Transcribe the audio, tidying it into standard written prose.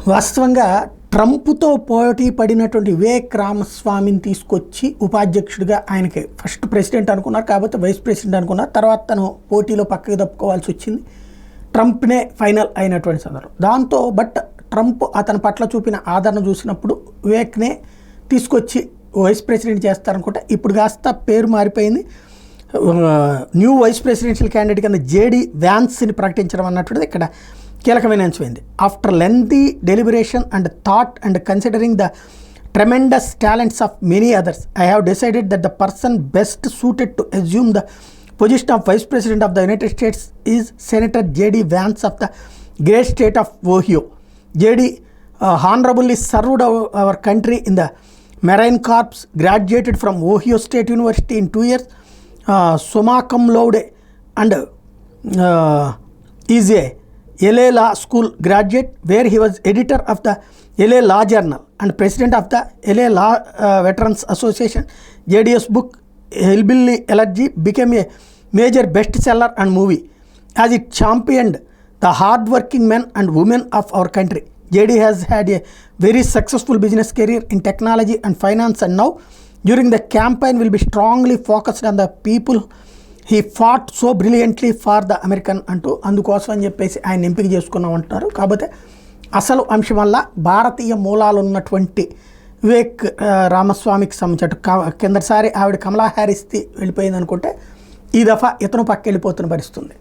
వాస్తవంగా ట్రంప్తో పోటీ పడినటువంటి వివేక్ రామస్వామిని తీసుకొచ్చి ఉపాధ్యక్షుడిగా ఆయనకి ఫస్ట్ ప్రెసిడెంట్ అనుకున్నారు, కాకపోతే వైస్ ప్రెసిడెంట్ అనుకున్నారు. తర్వాత తను పోటీలో పక్కకి తప్పుకోవాల్సి వచ్చింది. ట్రంప్నే ఫైనల్ అయినటువంటి సందర్భం దాంతో. బట్ ట్రంప్ అతని పట్ల చూపిన ఆదరణ చూసినప్పుడు వివేక్నే తీసుకొచ్చి వైస్ ప్రెసిడెంట్ చేస్తారనుకుంటే ఇప్పుడు కాస్త పేరు మారిపోయింది. న్యూ వైస్ ప్రెసిడెన్షియల్ క్యాండిడేట్ కింద జేడీ వ్యాన్స్ని ప్రకటించడం అన్నటువంటిది ఇక్కడ కీలకమైన అంశమైంది. After lengthy deliberation and thought and considering the tremendous talents of many others, I have decided that the person best suited to assume the position of vice president of the United States is senator JD Vance of the great state of Ohio. JD honourably served our country in the marine corps, graduated from Ohio state university in 2 years, summa cum laude, and is a LA Law School graduate where he was editor of the LA Law Journal and president of the LA Law Veterans Association. JD's book Hillbilly Elegy became a major bestseller and movie as it championed the hard-working men and women of our country. JD has had a very successful business career in technology and finance, and now during the campaign will be strongly focused on the people he fought so brilliantly for the American అంటూ అందుకోసం అని చెప్పేసి ఆయన ఎంపిక చేసుకున్నాం అంటున్నారు. కాకపోతే అసలు అంశం వల్ల భారతీయ మూలాలు ఉన్నటువంటి వివేక్ రామస్వామికి సంబంధించిన కిందసారి ఆవిడ కమలా హ్యారిస్ది వెళ్ళిపోయింది అనుకుంటే ఈ దఫా ఇతను పక్క వెళ్ళిపోతున్న పరిస్థితుంది.